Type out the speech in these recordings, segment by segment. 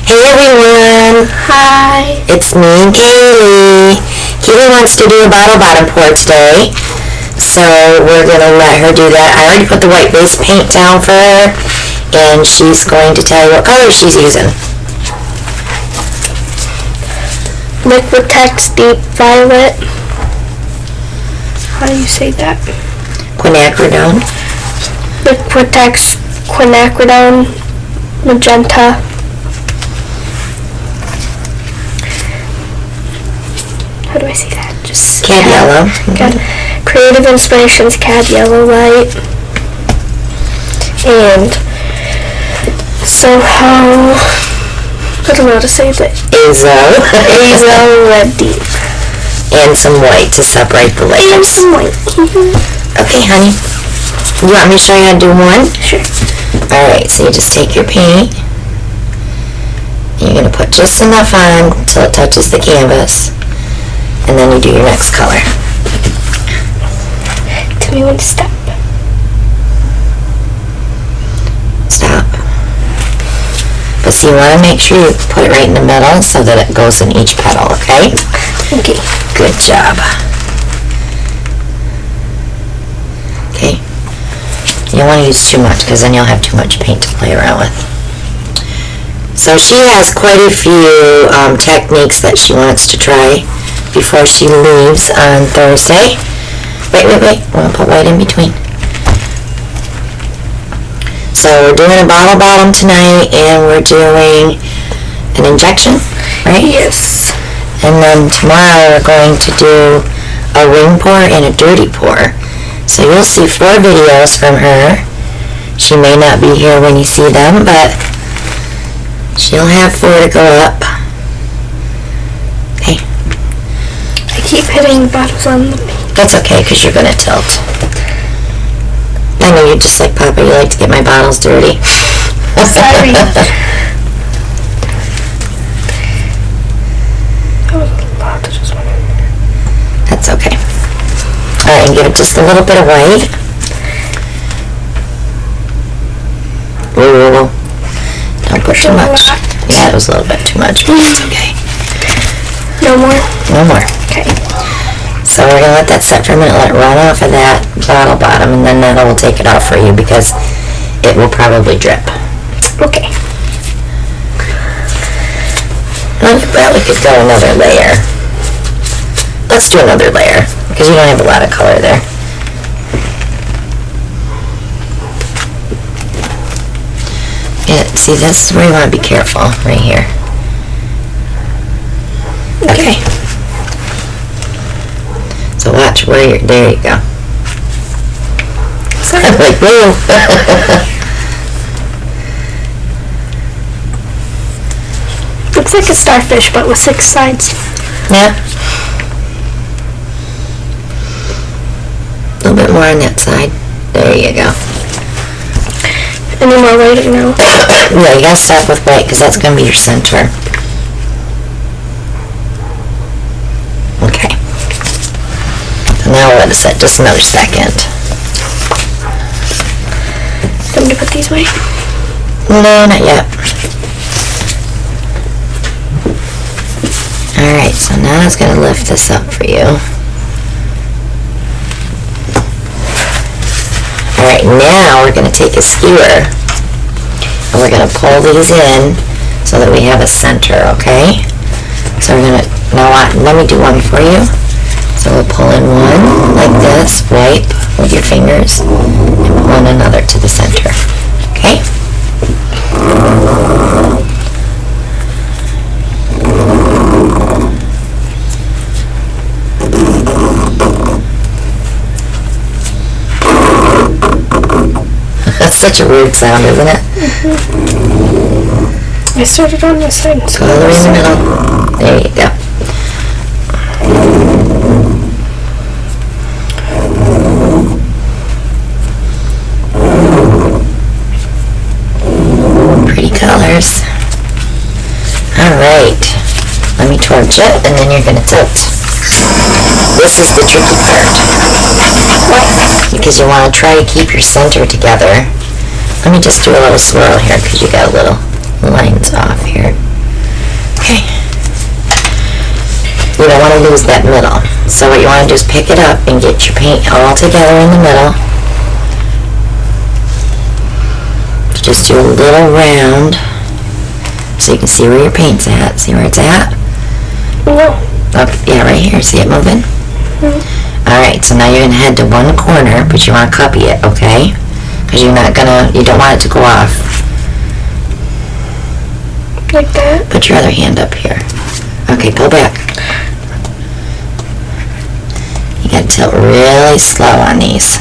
Hey everyone! Hi! It's me and Kayliegh. Kayliegh wants to do a bottle bottom pour today, so we're going to let her do that. I already put the white base paint down for her, and she's going to tell you what color she's using. Liquitex Deep Violet. How do you say that? Quinacridone. Liquitex Quinacridone Magenta. How do I say that? Just Cad Yellow. Creative Inspirations Cad Yellow Light. And somehow, I don't know how to say that. Azo Red Deep. And some white to separate the layers. And some white. Okay, honey. You want me to show you how to do one? Sure. Alright, so you just take your paint. You're going to put just enough on till it touches the canvas. And then you do your next color. Tell me when to stop. Stop. But see, you want to make sure you put it right in the middle so that it goes in each petal, okay? Okay. Good job. Okay. You don't want to use too much because then you'll have too much paint to play around with. So she has quite a few techniques that she wants to try before she leaves on Thursday. Wait. We'll put right in between. So we're doing a bottle bottom tonight, and we're doing an injection, right? Yes. And then tomorrow we're going to do a ring pour and a dirty pour. So you'll see 4 videos from her. She may not be here when you see them, but she'll have 4 to go up. Okay. I keep hitting the bottles on the paint. That's okay, because you're going to tilt. I know you're just like Papa, you like to get my bottles dirty. Sorry. That was a lot to just went in there. That's okay. Alright, and give it just a little bit of white. Ooh. Don't put too much. Yeah, it was a little bit too much, but it's okay. No more? No more. Okay. So we're going to let that set for a minute, let it run off of that bottle bottom, and then that will take it off for you because it will probably drip. Okay. Well, you probably could go another layer. Let's do another layer because you don't have a lot of color there. Yeah, see, this is where you want to be careful, right here. Okay. So watch where you're, there you go. Sorry. Like, woo! Looks like a starfish, but with 6 sides. Yeah. A little bit more on that side. There you go. Any more white now? Yeah, you gotta start with white because that's gonna be your center. Okay. So now we'll let it set just another second. Do you want me to put these away? No, not yet. Alright, so now it's gonna lift this up for you. Alright, now we're going to take a skewer and we're going to pull these in so that we have a center, okay? So we're going to, now let me do one for you. So we'll pull in one like this, wipe with your fingers, and pull in another to the center, okay? That's such a weird sound, isn't it? I started on this side. So all the way in the middle. There you go. Pretty colors. Alright. Let me torch it, and then you're going to tilt. This is the tricky part. Because you want to try to keep your center together. Let me just do a little swirl here because you got a little lines off here. want to lose that middle. So what you want to do is pick it up and get your paint all together in the middle. Just do a little round so you can see where your paint's at. See where it's at? No. Up, yeah, right here. See it moving? Mm-hmm. Alright, so now you're going to head to one corner, but you want to copy it, okay? Because you don't want it to go off. Like that? Put your other hand up here. Okay, pull back. You got to tilt really slow on these.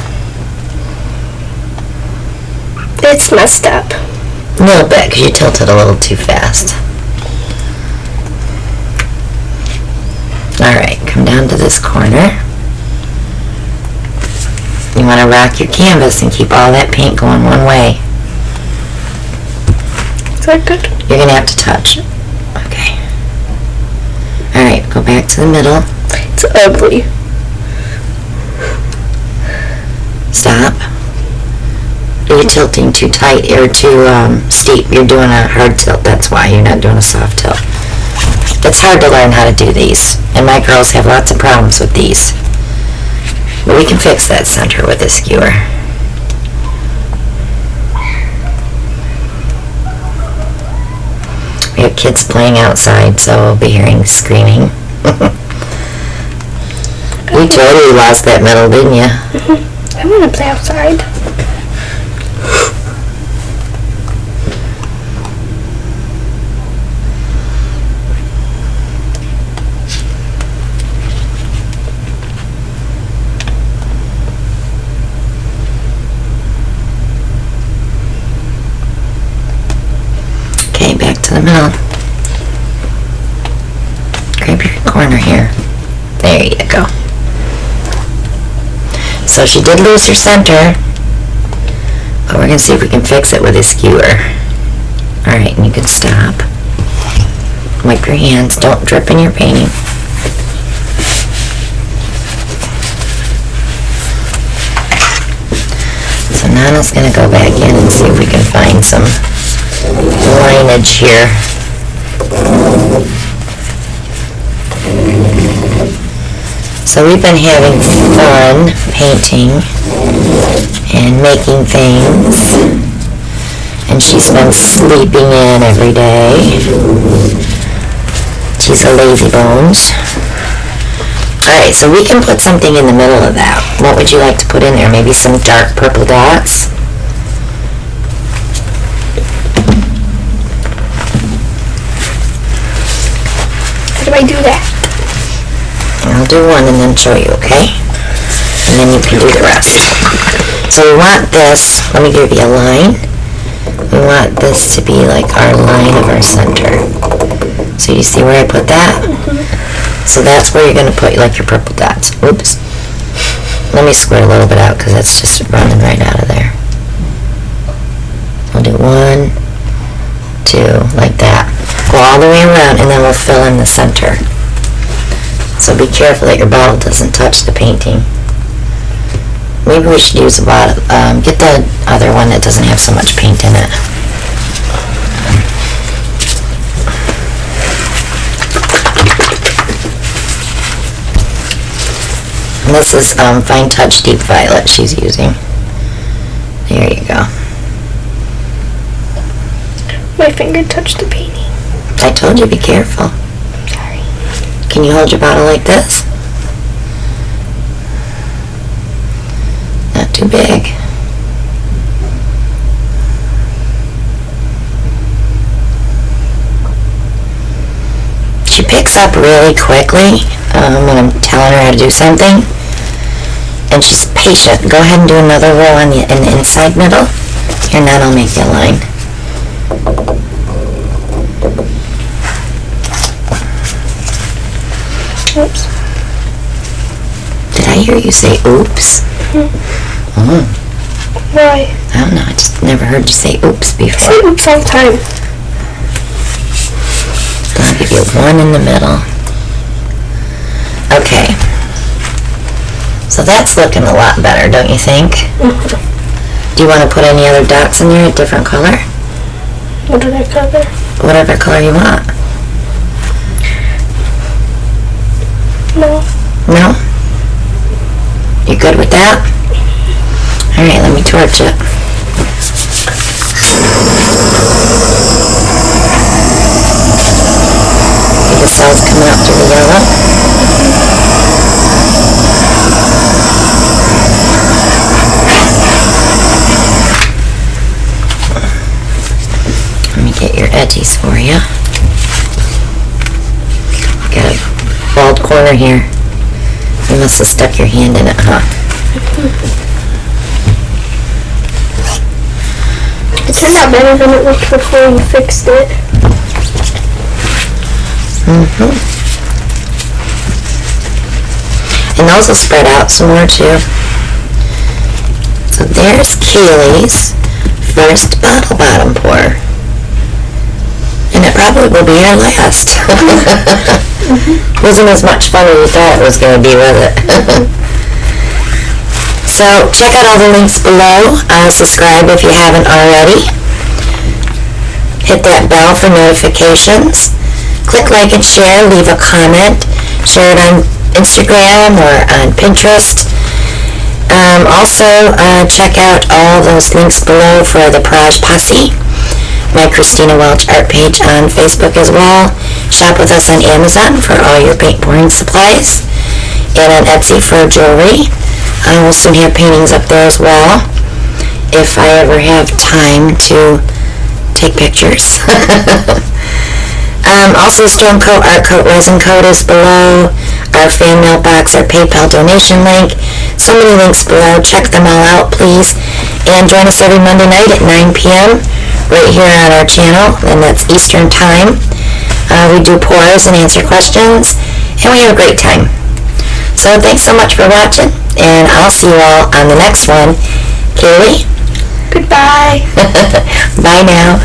It's messed up. A little bit, because you tilted a little too fast. Alright, come down to this corner. You want to rock your canvas and keep all that paint going one way. Is that good? You're going to have to touch it. Okay. Alright, go back to the middle. It's ugly. Stop. You're tilting too tight or too steep. You're doing a hard tilt. That's why you're not doing a soft tilt. It's hard to learn how to do these. And my girls have lots of problems with these. But we can fix that center with this skewer. We have kids playing outside, so we'll be hearing screaming. You totally lost that medal, didn't you? I want to play outside. Okay, back to the middle. Grab your corner here. There you go. So she did lose her center, but we're going to see if we can fix it with a skewer. Alright, and you can stop. Wipe your hands. Don't drip in your painting. So Nana's going to go back in and see if we can find some lineage here. So we've been having fun painting and making things, and she's been sleeping in every day. She's a lazy bones. Alright, so we can put something in the middle of that. What would you like to put in there? Maybe some dark purple dots? How do I do that? I'll do one and then show you, okay? And then you can do the rest. So we want this, let me give you a line. We want this to be like our line of our center. So you see where I put that? So that's where you're going to put like your purple dots. Oops. Let me square a little bit out because that's just running right out of there. I'll do 1, 2, like that. Go all the way around and then we'll fill in the center. So be careful that your bottle doesn't touch the painting. Maybe we should use a bottle. Get the other one that doesn't have so much paint in it. And this is Fine Touch Deep Violet she's using. There you go. My finger touched the painting. I told you, be careful. Sorry. Can you hold your bottle like this? Not too big. She picks up really quickly when I'm telling her how to do something. And she's patient. Go ahead and do another row in the inside middle. Here, now I'll make you a line. Oops. Did I hear you say oops? Oh, Why? I don't know. I just never heard you say oops I before. say oops all the time. I'll give you one in the middle. Okay. So that's looking a lot better, don't you think? Do you want to put any other dots in there, a different color? What other color? Whatever color you want. No. No? You good with that? Alright, let me torch it. See the cells coming up through the yellow? Let me get your edges for you. Got a bald corner here. You must have stuck your hand in it, huh? It turned out better than it looked before you fixed it. And those will spread out some more too. So there's Kayligh's first bottle bottom pour. And it probably will be our last. Wasn't as much fun as you thought it was going to be, was it? So check out all the links below. Subscribe if you haven't already. Hit that bell for notifications. Click like and share. Leave a comment. Share it on Instagram or on Pinterest. Also, check out all those links below for the Parage Posse. My Christina Welch Art page on Facebook as well. Shop with us on Amazon for all your paint pouring supplies, and on Etsy for jewelry. We'll soon have paintings up there as well, if I ever have time to take pictures. Also, Stone Coat Art Coat Resin Code is below. Our fan mail box, our PayPal donation link. So many links below. Check them all out, please. And join us every Monday night at 9 p.m. right here on our channel, and that's Eastern Time. We do pours and answer questions, and we have a great time. So thanks so much for watching, and I'll see you all on the next one. Kayliegh? Goodbye. Bye now.